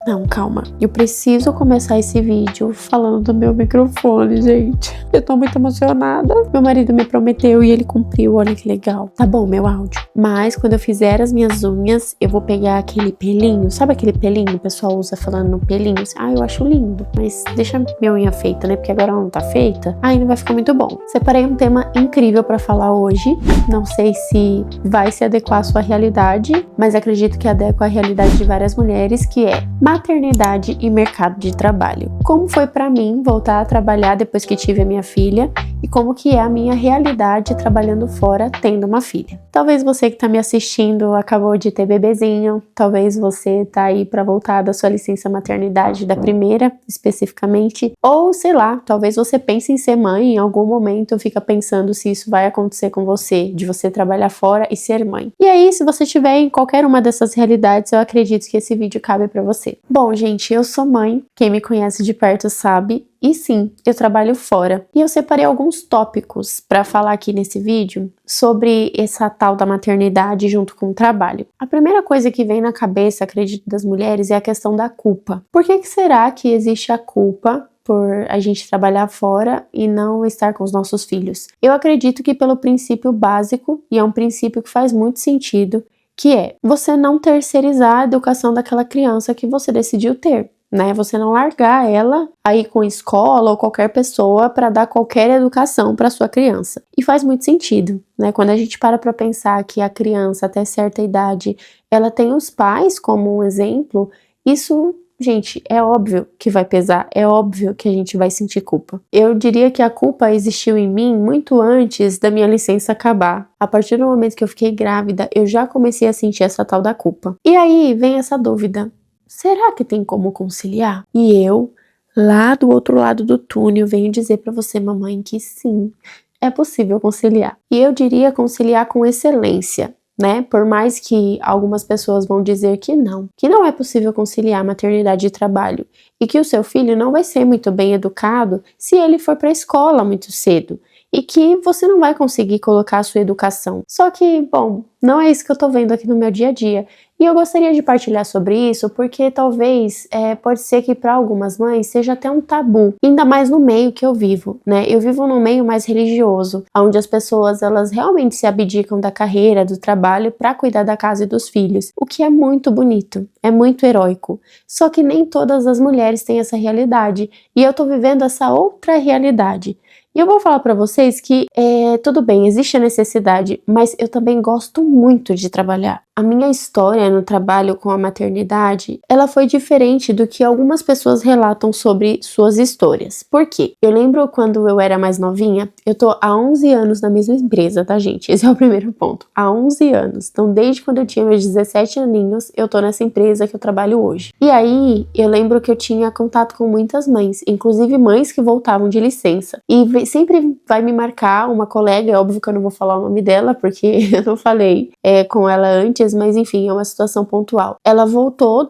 Não, calma. Eu preciso começar esse vídeo falando do meu microfone, gente. Eu tô muito emocionada. Meu marido me prometeu e ele cumpriu, olha que legal. Tá bom, meu áudio. Mas quando eu fizer as minhas unhas, eu vou pegar aquele pelinho. Sabe aquele pelinho que o pessoal usa falando no pelinho? Eu acho lindo. Mas deixa minha unha feita, né? Porque agora ela não tá feita. Não vai ficar muito bom. Separei um tema incrível pra falar hoje. Não sei se vai se adequar à sua realidade, mas acredito que adequa à realidade de várias mulheres, que é maternidade e mercado de trabalho. Como foi pra mim voltar a trabalhar depois que tive a minha filha e como que é a minha realidade trabalhando fora tendo uma filha. Talvez você que tá me assistindo acabou de ter bebezinho, talvez você tá aí pra voltar da sua licença maternidade, da primeira especificamente, ou sei lá, talvez você pense em ser mãe em algum momento, fica pensando se isso vai acontecer com você, de você trabalhar fora e ser mãe. E aí, se você estiver em qualquer uma dessas realidades, eu acredito que esse vídeo cabe pra você. Bom, gente, eu sou mãe, quem me conhece de perto sabe, e sim, eu trabalho fora. E eu separei alguns tópicos para falar aqui nesse vídeo sobre essa tal da maternidade junto com o trabalho. A primeira coisa que vem na cabeça, acredito, das mulheres é a questão da culpa. Por que será que existe a culpa por a gente trabalhar fora e não estar com os nossos filhos? Eu acredito que pelo princípio básico, e é um princípio que faz muito sentido, que é você não terceirizar a educação daquela criança que você decidiu ter, né? Você não largar ela aí com escola ou qualquer pessoa para dar qualquer educação para sua criança. E faz muito sentido, né? Quando a gente para pensar que a criança até certa idade, ela tem os pais como um exemplo, isso, gente, é óbvio que vai pesar, é óbvio que a gente vai sentir culpa. Eu diria que a culpa existiu em mim muito antes da minha licença acabar. A partir do momento que eu fiquei grávida, eu já comecei a sentir essa tal da culpa. E aí vem essa dúvida: será que tem como conciliar? E eu, lá do outro lado do túnel, venho dizer pra você, mamãe, que sim, é possível conciliar. E eu diria conciliar com excelência, né? Por mais que algumas pessoas vão dizer que não é possível conciliar maternidade e trabalho e que o seu filho não vai ser muito bem educado se ele for para a escola muito cedo e que você não vai conseguir colocar a sua educação. Só que, bom, não é isso que eu tô vendo aqui no meu dia a dia. E eu gostaria de partilhar sobre isso porque talvez pode ser que para algumas mães seja até um tabu, ainda mais no meio que eu vivo, né? Eu vivo num meio mais religioso, onde as pessoas elas realmente se abdicam da carreira, do trabalho para cuidar da casa e dos filhos, o que é muito bonito, é muito heróico. Só que nem todas as mulheres têm essa realidade e eu tô vivendo essa outra realidade. E eu vou falar pra vocês que tudo bem, existe a necessidade, mas eu também gosto muito de trabalhar. A minha história no trabalho com a maternidade, ela foi diferente do que algumas pessoas relatam sobre suas histórias. Por quê? Eu lembro quando eu era mais novinha, eu tô há 11 anos na mesma empresa, tá, gente? Esse é o primeiro ponto. Há 11 anos. Então, desde quando eu tinha meus 17 aninhos, eu tô nessa empresa que eu trabalho hoje. E aí, eu lembro que eu tinha contato com muitas mães, inclusive mães que voltavam de licença. E sempre vai me marcar uma colega, é óbvio que eu não vou falar o nome dela, porque eu não falei com ela antes, mas enfim, é uma situação pontual. Ela voltou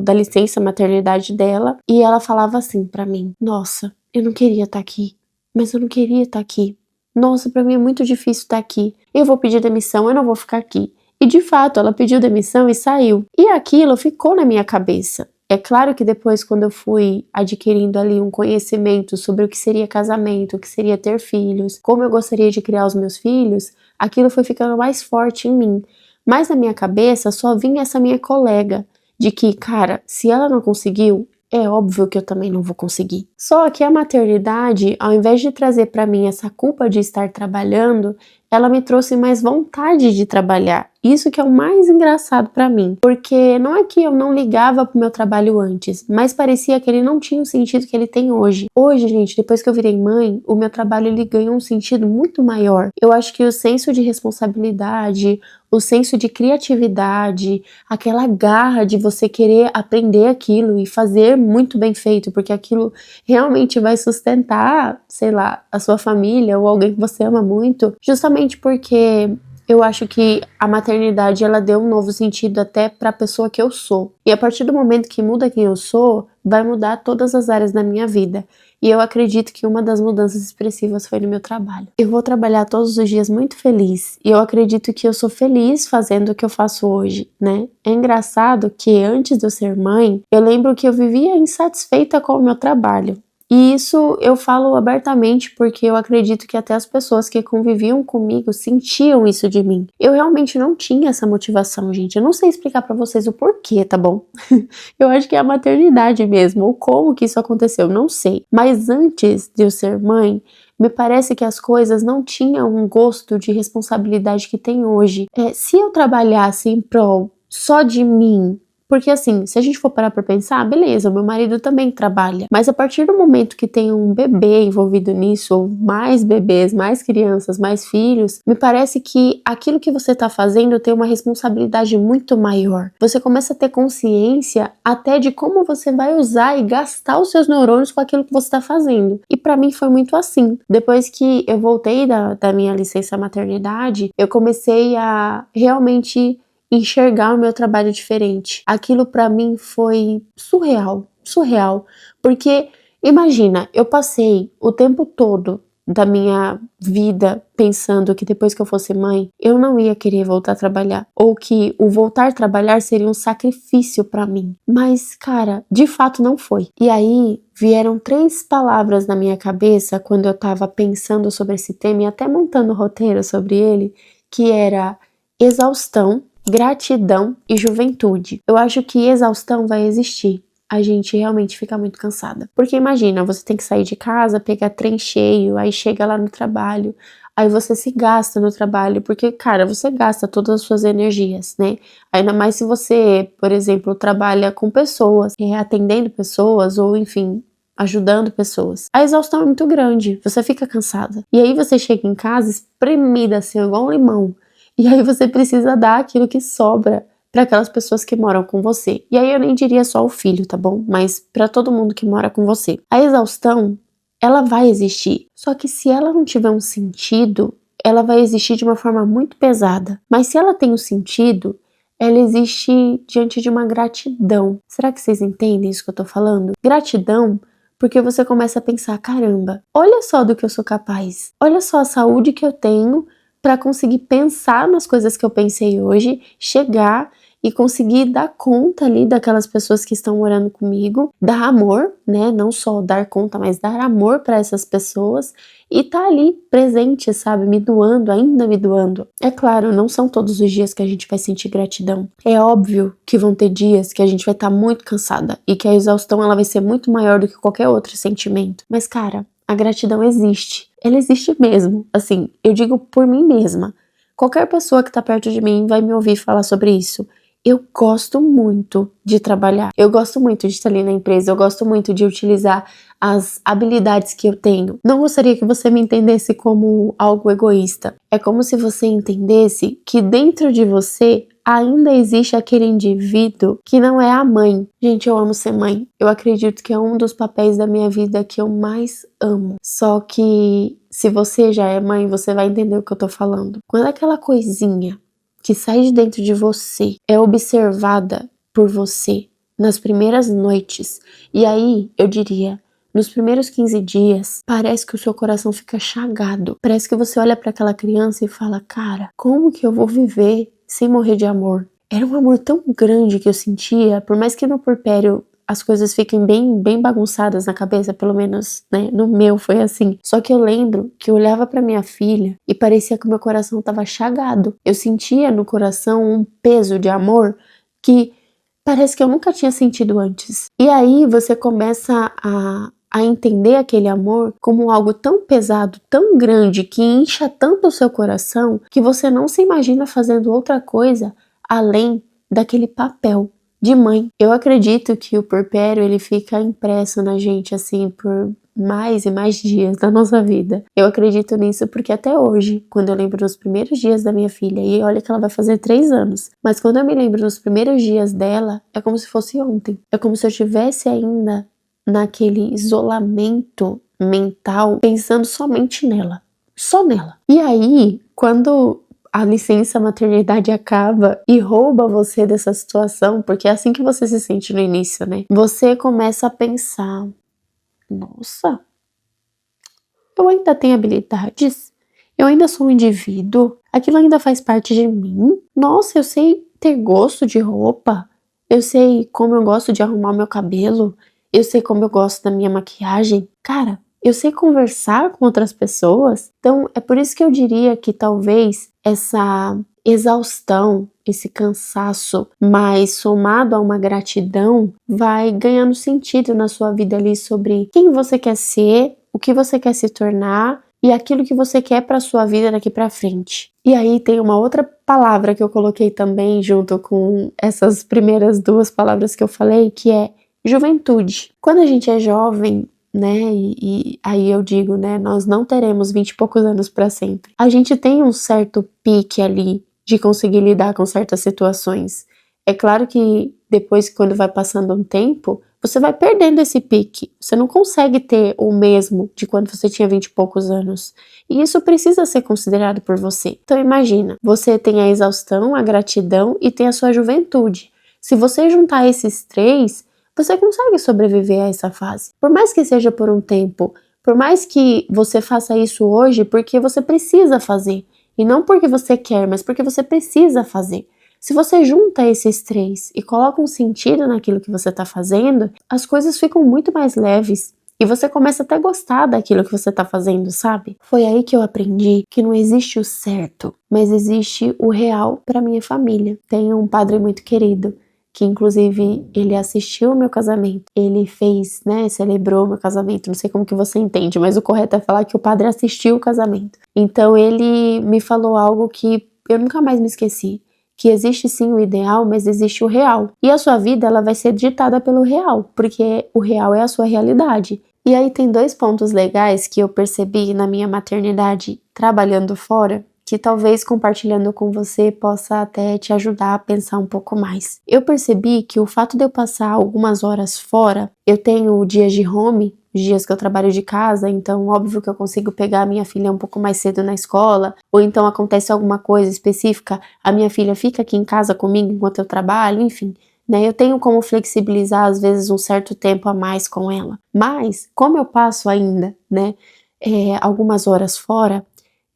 da licença maternidade dela e ela falava assim pra mim: nossa, eu não queria estar aqui, mas eu não queria estar aqui. Nossa, pra mim é muito difícil estar aqui. Eu vou pedir demissão, eu não vou ficar aqui. E de fato, ela pediu demissão e saiu. E aquilo ficou na minha cabeça. É claro que depois, quando eu fui adquirindo ali um conhecimento sobre o que seria casamento, o que seria ter filhos, como eu gostaria de criar os meus filhos, aquilo foi ficando mais forte em mim. Mas na minha cabeça só vinha essa minha colega, de que, cara, se ela não conseguiu, é óbvio que eu também não vou conseguir. Só que a maternidade, ao invés de trazer pra mim essa culpa de estar trabalhando, ela me trouxe mais vontade de trabalhar. Isso que é o mais engraçado pra mim, porque não é que eu não ligava pro meu trabalho antes, mas parecia que ele não tinha o sentido que ele tem hoje. Hoje, gente, depois que eu virei mãe, o meu trabalho ele ganhou um sentido muito maior. Eu acho que o senso de responsabilidade, o senso de criatividade, aquela garra de você querer aprender aquilo e fazer muito bem feito, porque aquilo realmente vai sustentar, sei lá, a sua família ou alguém que você ama muito, justamente porque eu acho que a maternidade ela deu um novo sentido até para a pessoa que eu sou. E a partir do momento que muda quem eu sou, vai mudar todas as áreas da minha vida. E eu acredito que uma das mudanças expressivas foi no meu trabalho. Eu vou trabalhar todos os dias muito feliz. E eu acredito que eu sou feliz fazendo o que eu faço hoje, né? É engraçado que antes de eu ser mãe, eu lembro que eu vivia insatisfeita com o meu trabalho. E isso eu falo abertamente porque eu acredito que até as pessoas que conviviam comigo sentiam isso de mim. Eu realmente não tinha essa motivação, gente. Eu não sei explicar pra vocês o porquê, tá bom? Eu acho que é a maternidade mesmo, ou como que isso aconteceu, não sei. Mas antes de eu ser mãe, me parece que as coisas não tinham um gosto de responsabilidade que tem hoje. Se eu trabalhasse em prol só de mim, porque assim, se a gente for parar pra pensar, beleza, o meu marido também trabalha, mas a partir do momento que tem um bebê envolvido nisso, ou mais bebês, mais crianças, mais filhos, me parece que aquilo que você tá fazendo tem uma responsabilidade muito maior. Você começa a ter consciência até de como você vai usar e gastar os seus neurônios com aquilo que você tá fazendo. E pra mim foi muito assim. Depois que eu voltei da minha licença maternidade, eu comecei a realmente enxergar o meu trabalho diferente. Aquilo pra mim foi surreal, porque imagina, eu passei o tempo todo da minha vida pensando que depois que eu fosse mãe, eu não ia querer voltar a trabalhar, ou que o voltar a trabalhar seria um sacrifício pra mim. Mas, cara, de fato não foi. E aí vieram 3 palavras na minha cabeça quando eu tava pensando sobre esse tema e até montando o roteiro sobre ele, que era exaustão, gratidão e juventude. Eu acho que exaustão vai existir. A gente realmente fica muito cansada. Porque imagina, você tem que sair de casa, pegar trem cheio, aí chega lá no trabalho, aí você se gasta no trabalho, porque, cara, você gasta todas as suas energias, né? Ainda mais se você, por exemplo, trabalha com pessoas, atendendo pessoas, ou enfim, ajudando pessoas. A exaustão é muito grande, você fica cansada. E aí você chega em casa espremida, assim, igual um limão. E aí você precisa dar aquilo que sobra para aquelas pessoas que moram com você. E aí eu nem diria só o filho, tá bom? Mas para todo mundo que mora com você. A exaustão, ela vai existir. Só que se ela não tiver um sentido, ela vai existir de uma forma muito pesada. Mas se ela tem um sentido, ela existe diante de uma gratidão. Será que vocês entendem isso que eu tô falando? Gratidão porque você começa a pensar, caramba, olha só do que eu sou capaz. Olha só a saúde que eu tenho para conseguir pensar nas coisas que eu pensei hoje, chegar e conseguir dar conta ali daquelas pessoas que estão morando comigo, dar amor, né? Não só dar conta, mas dar amor para essas pessoas e tá ali presente, sabe? Me doando, ainda me doando. É claro, não são todos os dias que a gente vai sentir gratidão. É óbvio que vão ter dias que a gente vai estar muito cansada e que a exaustão ela vai ser muito maior do que qualquer outro sentimento. Mas, cara, a gratidão existe. Ela existe mesmo. Assim, eu digo por mim mesma. Qualquer pessoa que tá perto de mim vai me ouvir falar sobre isso. Eu gosto muito de trabalhar. Eu gosto muito de estar ali na empresa. Eu gosto muito de utilizar as habilidades que eu tenho. Não gostaria que você me entendesse como algo egoísta. É como se você entendesse que dentro de você ainda existe aquele indivíduo que não é a mãe. Gente, eu amo ser mãe. Eu acredito que é um dos papéis da minha vida que eu mais amo. Só que se você já é mãe, você vai entender o que eu tô falando. Quando aquela coisinha que sai de dentro de você é observada por você nas primeiras noites, e aí eu diria, nos primeiros 15 dias, parece que o seu coração fica chagado. Parece que você olha para aquela criança e fala, cara, como que eu vou viver sem morrer de amor? Era um amor tão grande que eu sentia, por mais que no puerpério as coisas fiquem bem bagunçadas na cabeça, pelo menos, né, no meu foi assim. Só que eu lembro que eu olhava pra minha filha e parecia que o meu coração tava chagado. Eu sentia no coração um peso de amor que parece que eu nunca tinha sentido antes. E aí você começa a entender aquele amor como algo tão pesado, tão grande, que incha tanto o seu coração, que você não se imagina fazendo outra coisa além daquele papel de mãe. Eu acredito que o puerpério ele fica impresso na gente assim por mais e mais dias da nossa vida. Eu acredito nisso porque até hoje, quando eu lembro dos primeiros dias da minha filha, e olha que ela vai fazer 3 anos, mas quando eu me lembro dos primeiros dias dela, é como se fosse ontem. É como se eu estivesse ainda naquele isolamento mental, pensando somente nela. Só nela. E aí, quando a licença maternidade acaba e rouba você dessa situação, porque é assim que você se sente no início, né? Você começa a pensar, nossa, eu ainda tenho habilidades? Eu ainda sou um indivíduo? Aquilo ainda faz parte de mim? Nossa, eu sei ter gosto de roupa? Eu sei como eu gosto de arrumar o meu cabelo? Eu sei como eu gosto da minha maquiagem? Cara, eu sei conversar com outras pessoas? Então, é por isso que eu diria que talvez essa exaustão, esse cansaço, mas somado a uma gratidão, vai ganhando sentido na sua vida ali sobre quem você quer ser, o que você quer se tornar e aquilo que você quer para sua vida daqui para frente. E aí tem uma outra palavra que eu coloquei também junto com essas primeiras duas palavras que eu falei, que é juventude. Quando a gente é jovem, né, e aí eu digo, né, nós não teremos 20 e poucos anos para sempre. A gente tem um certo pique ali de conseguir lidar com certas situações. É claro que depois, quando vai passando um tempo, você vai perdendo esse pique. Você não consegue ter o mesmo de quando você tinha 20 e poucos anos. E isso precisa ser considerado por você. Então imagina, você tem a exaustão, a gratidão e tem a sua juventude. Se você juntar esses três, você consegue sobreviver a essa fase. Por mais que seja por um tempo, por mais que você faça isso hoje porque você precisa fazer. E não porque você quer, mas porque você precisa fazer. Se você junta esses três e coloca um sentido naquilo que você está fazendo, as coisas ficam muito mais leves e você começa até a gostar daquilo que você está fazendo, sabe? Foi aí que eu aprendi que não existe o certo, mas existe o real para minha família. Tenho um padre muito querido, que inclusive ele assistiu o meu casamento, ele fez, né, celebrou o meu casamento, não sei como que você entende, mas o correto é falar que o padre assistiu o casamento. Então ele me falou algo que eu nunca mais me esqueci, que existe sim o ideal, mas existe o real. E a sua vida, ela vai ser ditada pelo real, porque o real é a sua realidade. E aí tem dois pontos legais que eu percebi na minha maternidade trabalhando fora, que talvez compartilhando com você possa até te ajudar a pensar um pouco mais. Eu percebi que o fato de eu passar algumas horas fora, eu tenho dias de home, dias que eu trabalho de casa, então óbvio que eu consigo pegar a minha filha um pouco mais cedo na escola, ou então acontece alguma coisa específica, a minha filha fica aqui em casa comigo enquanto eu trabalho, enfim, né? Eu tenho como flexibilizar às vezes um certo tempo a mais com ela. Mas, como eu passo ainda, né, algumas horas fora,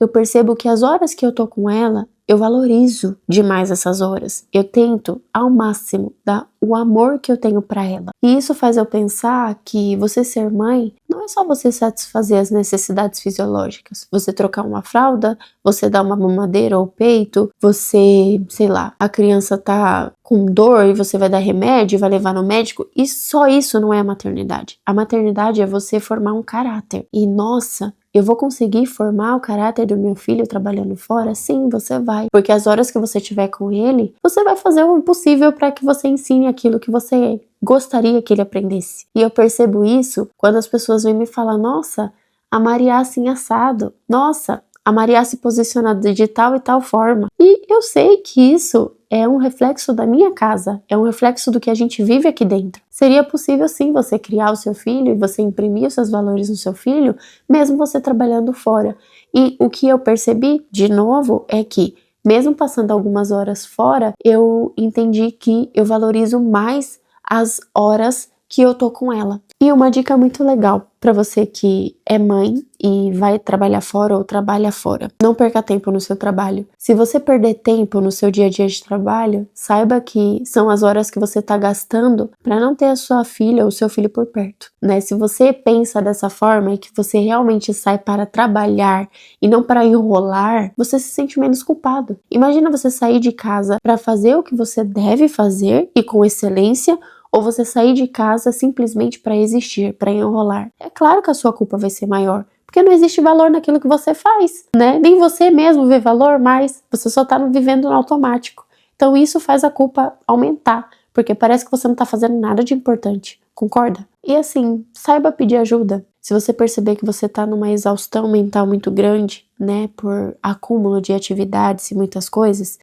eu percebo que as horas que eu tô com ela, eu valorizo demais essas horas. Eu tento, ao máximo, dar o amor que eu tenho pra ela. E isso faz eu pensar que você ser mãe não é só você satisfazer as necessidades fisiológicas. Você trocar uma fralda, você dar uma mamadeira ao peito, você, sei lá, a criança tá com dor e você vai dar remédio e vai levar no médico. E só isso não é a maternidade. A maternidade é você formar um caráter. E nossa, eu vou conseguir formar o caráter do meu filho trabalhando fora? Sim, você vai. Porque as horas que você tiver com ele, você vai fazer o impossível para que você ensine aquilo que você gostaria que ele aprendesse. E eu percebo isso quando as pessoas vêm me falar, nossa, a Maria assim assado. Nossa, a Maria se posiciona de tal e tal forma. E eu sei que isso é um reflexo da minha casa, é um reflexo do que a gente vive aqui dentro. Seria possível sim você criar o seu filho e você imprimir os seus valores no seu filho, mesmo você trabalhando fora. E o que eu percebi, de novo, é que mesmo passando algumas horas fora, eu entendi que eu valorizo mais as horas que eu tô com ela. E uma dica muito legal para você que é mãe e vai trabalhar fora ou trabalha fora. Não perca tempo no seu trabalho. Se você perder tempo no seu dia a dia de trabalho, saiba que são as horas que você tá gastando para não ter a sua filha ou seu filho por perto, né? Se você pensa dessa forma e que você realmente sai para trabalhar e não para enrolar, você se sente menos culpado. Imagina você sair de casa para fazer o que você deve fazer e com excelência, ou você sair de casa simplesmente para existir, para enrolar. É claro que a sua culpa vai ser maior, porque não existe valor naquilo que você faz, né? Nem você mesmo vê valor, mas você só tá vivendo no automático. Então isso faz a culpa aumentar, porque parece que você não tá fazendo nada de importante, concorda? E assim, saiba pedir ajuda. Se você perceber que você tá numa exaustão mental muito grande, né, por acúmulo de atividades e muitas coisas,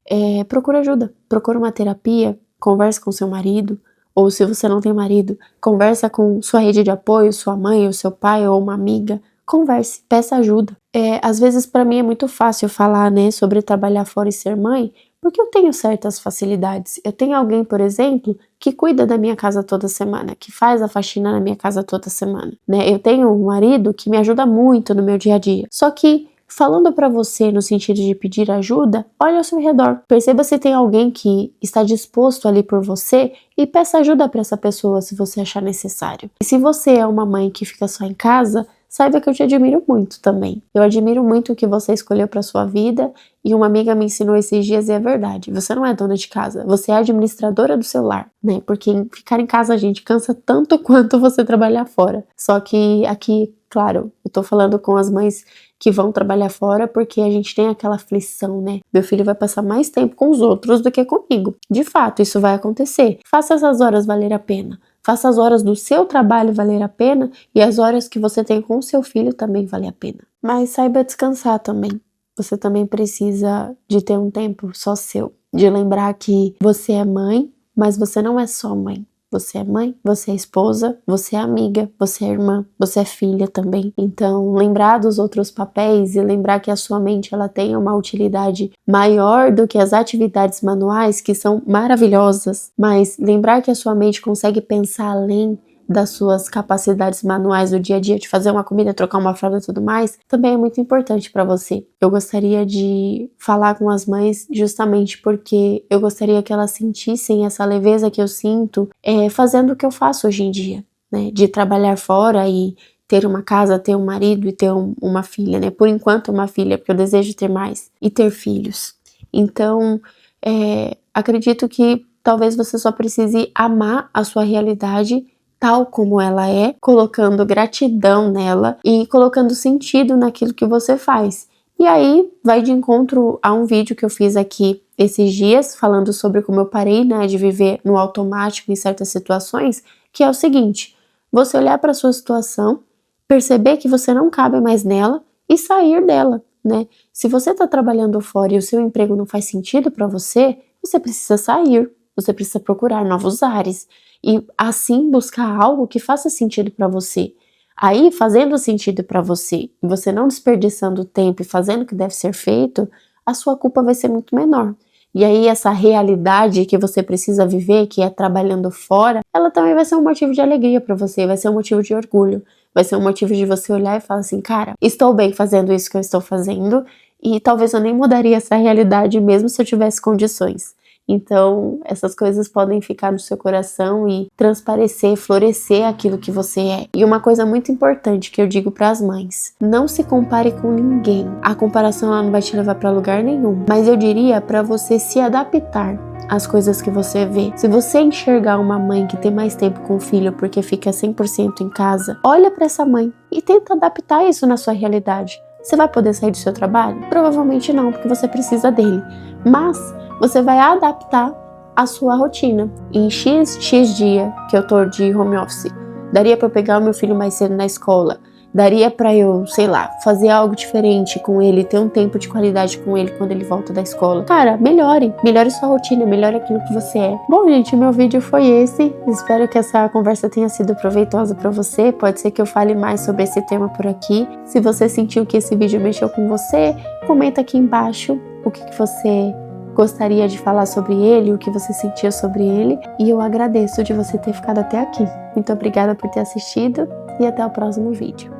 procura ajuda, procura uma terapia, converse com seu marido, ou se você não tem marido, conversa com sua rede de apoio, sua mãe ou seu pai ou uma amiga. Converse, peça ajuda. às vezes pra mim é muito fácil falar, né, sobre trabalhar fora e ser mãe, porque eu tenho certas facilidades. Eu tenho alguém, por exemplo, que cuida da minha casa toda semana, que faz a faxina na minha casa toda semana, né? Eu tenho um marido que me ajuda muito no meu dia a dia. Só que falando pra você no sentido de pedir ajuda, olha ao seu redor. Perceba se tem alguém que está disposto ali por você e peça ajuda pra essa pessoa se você achar necessário. E se você é uma mãe que fica só em casa, saiba que eu te admiro muito também. Eu admiro muito o que você escolheu para sua vida e uma amiga me ensinou esses dias e é verdade. Você não é dona de casa, você é administradora do seu lar, né? Porque ficar em casa, a gente, cansa tanto quanto você trabalhar fora. Só que aqui, claro, eu tô falando com as mães que vão trabalhar fora porque a gente tem aquela aflição, né? Meu filho vai passar mais tempo com os outros do que comigo. De fato, isso vai acontecer. Faça essas horas valer a pena. Faça as horas do seu trabalho valer a pena e as horas que você tem com o seu filho também valer a pena. Mas saiba descansar também. Você também precisa de ter um tempo só seu. De lembrar que você é mãe, mas você não é só mãe. Você é mãe, você é esposa, você é amiga, você é irmã, você é filha também. Então, lembrar dos outros papéis e lembrar que a sua mente ela tem uma utilidade maior do que as atividades manuais, que são maravilhosas, mas lembrar que a sua mente consegue pensar além das suas capacidades manuais do dia a dia, de fazer uma comida, trocar uma fralda e tudo mais, também é muito importante para você. Eu gostaria de falar com as mães justamente porque eu gostaria que elas sentissem essa leveza que eu sinto fazendo o que eu faço hoje em dia, né? De trabalhar fora e ter uma casa, ter um marido e ter uma filha, né? Por enquanto uma filha, porque eu desejo ter mais, e ter filhos. Então, acredito que talvez você só precise amar a sua realidade tal como ela é, colocando gratidão nela e colocando sentido naquilo que você faz. E aí vai de encontro a um vídeo que eu fiz aqui esses dias, falando sobre como eu parei, né, de viver no automático em certas situações, que é o seguinte: você olhar para sua situação, perceber que você não cabe mais nela e sair dela, né? Se você está trabalhando fora e o seu emprego não faz sentido para você, você precisa sair, você precisa procurar novos ares e assim buscar algo que faça sentido para você. Aí, fazendo sentido para você e você não desperdiçando tempo e fazendo o que deve ser feito, a sua culpa vai ser muito menor. E aí essa realidade que você precisa viver, que é trabalhando fora, ela também vai ser um motivo de alegria para você, vai ser um motivo de orgulho, vai ser um motivo de você olhar e falar assim, cara, estou bem fazendo isso que eu estou fazendo e talvez eu nem mudaria essa realidade mesmo se eu tivesse condições. Então, essas coisas podem ficar no seu coração e transparecer, florescer aquilo que você é. E uma coisa muito importante que eu digo para as mães: não se compare com ninguém. A comparação ela não vai te levar para lugar nenhum. Mas eu diria para você se adaptar às coisas que você vê. Se você enxergar uma mãe que tem mais tempo com o filho porque fica 100% em casa, olha para essa mãe e tenta adaptar isso na sua realidade. Você vai poder sair do seu trabalho? Provavelmente não, porque você precisa dele. Mas você vai adaptar a sua rotina. Em X dia que eu tô de home office, daria para eu pegar o meu filho mais cedo na escola, daria para eu, sei lá, fazer algo diferente com ele, ter um tempo de qualidade com ele quando ele volta da escola. Cara, melhore sua rotina, melhore aquilo que você é. Bom, gente, meu vídeo foi esse. Espero que essa conversa tenha sido proveitosa para você. Pode ser que eu fale mais sobre esse tema por aqui. Se você sentiu que esse vídeo mexeu com você, comenta aqui embaixo o que você gostaria de falar sobre ele, o que você sentia sobre ele, e eu agradeço de você ter ficado até aqui. Muito obrigada por ter assistido e até o próximo vídeo.